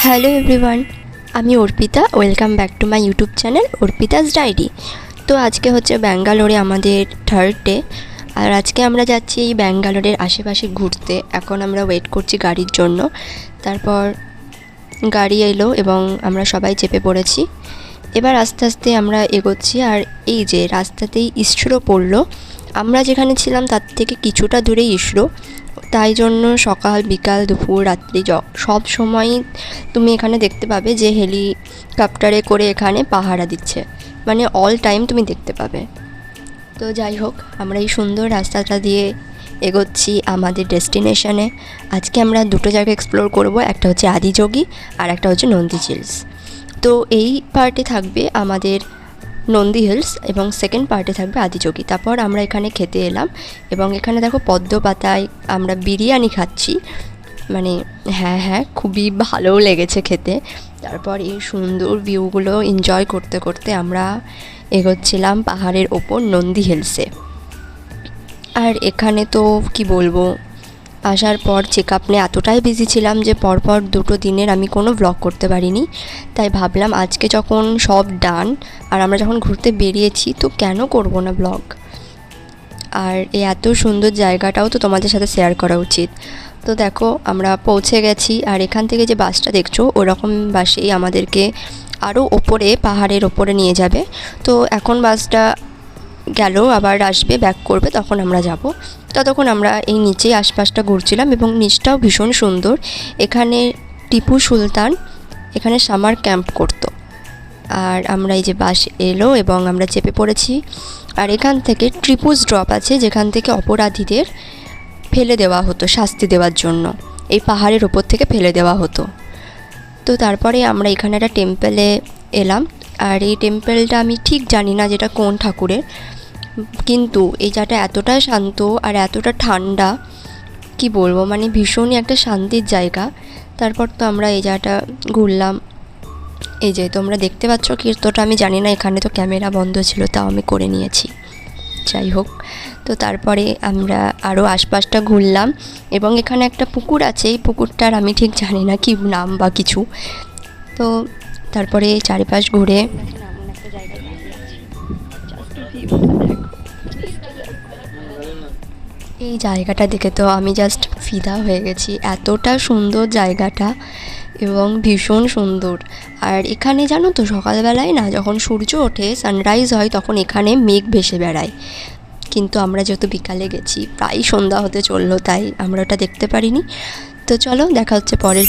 Hello everyone, আমি Arpita. Welcome back to my YouTube channel Arpita's diary. তো আজকে হচ্ছে ব্যাঙ্গালোরে আমাদের থার্ড ডে, আর আজকে আমরা যাচ্ছি এই ব্যাঙ্গালোরের আশেপাশে ঘুরতে। এখন আমরা ওয়েট করছি গাড়ির জন্য। তারপর গাড়ি এলো এবং আমরা সবাই চেপে পড়েছি। এবার আস্তে আস্তে আমরা এগোচ্ছি, আর এই যে রাস্তাতেই ইসরো পড়লো। আমরা যেখানে ছিলাম তার থেকে কিছুটা দূরেই ইসরো, তাই জন্য সকাল বিকাল দুপুর রাত্রি সব সময়ই তুমি এখানে দেখতে পাবে যে হেলিকপ্টারে করে এখানে পাহারা দিচ্ছে, মানে অল টাইম তুমি দেখতে পাবে। তো যাই হোক, আমরা এই সুন্দর রাস্তাটা দিয়ে এগোচ্ছি আমাদের ডেস্টিনেশনে। আজকে আমরা দুটো জায়গা এক্সপ্লোর করব, একটা হচ্ছে আদিযোগী আর একটা হচ্ছে নন্দী হিলস। তো এই পার্টে থাকবে আমাদের নন্দী হিলস এবং সেকেন্ড পার্টে থাকবে আদিযোগী। তারপর আমরা এখানে খেতে এলাম এবং এখানে দেখো পদ্ম পাতায় আমরা বিরিয়ানি খাচ্ছি, মানে হ্যাঁ খুবই ভালোও লেগেছে খেতে। তারপর এই সুন্দর ভিউগুলো এনজয় করতে করতে আমরা এগোচ্ছিলাম পাহাড়ের ওপর নন্দী হিলসে। আর এখানে তো কি বলবো, আসার পর চেক আপ নিয়ে এতটাই বিজি ছিলাম যে পরপর দুটো দিনের আমি কোনো ব্লগ করতে পারিনি। তাই ভাবলাম আজকে যখন সব ডান আর আমরা যখন ঘুরতে বেরিয়েছি তো কেন করব না ব্লগ। আর এই এত সুন্দর জায়গাটাও তো তোমাদের সাথে শেয়ার করা উচিত। তো দেখো আমরা পৌঁছে গেছি, আর এখান থেকে যে বাসটা দেখছো ওরকম বাসেই আমাদেরকে আরও ওপরে পাহাড়ের ওপরে নিয়ে যাবে। তো এখন বাসটা গেল, আবার আসবে, ব্যাক করবে, তখন আমরা যাব। ততক্ষণ আমরা এই নিচেই আশপাশটা ঘুরছিলাম এবং নিচটাও ভীষণ সুন্দর। এখানে টিপু সুলতান এখানে সামার ক্যাম্প করতো। আর আমরা এই যে বাস এলো এবং আমরা চেপে পড়েছি। আর এখান থেকে ট্রিপুস ড্রপ আছে, যেখান থেকে অপরাধীদের ফেলে দেওয়া হতো শাস্তি দেওয়ার জন্য, এই পাহাড়ের ওপর থেকে ফেলে দেওয়া হতো। তো তারপরে আমরা এখানে একটা টেম্পেলে এলাম, আর এই টেম্পেলটা আমি ঠিক জানি না যেটা কোন ঠাকুরের, কিন্তু এই জায়গাটা এতটা শান্ত আর এতটা ঠান্ডা, কি বলবো, মানে ভীষণই একটা শান্তির জায়গা। তারপর তো আমরা এই জায়গাটা ঘুরলাম। এই যে তোমরা দেখতে পাচ্ছ কি, তোটা আমি জানি না, এখানে তো ক্যামেরা বন্ধ ছিল, তাও আমি করে নিয়েছি। যাই হোক, তো তারপরে আমরা আরও আশপাশটা ঘুরলাম এবং এখানে একটা পুকুর আছে, এই পুকুরটার আমি ঠিক জানি না কি নাম বা কিছু। তো তারপরে চারিপাশ ঘুরে এই জায়গাটা দেখে তো আমি জাস্ট ফিদা হয়ে গেছি। এতটা সুন্দর জায়গাটা এবং ভীষণ সুন্দর। আর এখানে জানো তো সকালবেলায় না, যখন সূর্য ওঠে সানরাইজ হয়, তখন এখানে মেঘ ভেসে বেড়ায়। কিন্তু আমরা যেহেতু বিকালে গেছি, প্রায় সন্ধ্যা হতে চললো, তাই আমরা ওটা দেখতে পারিনি। তো চলো, দেখা হচ্ছে পরের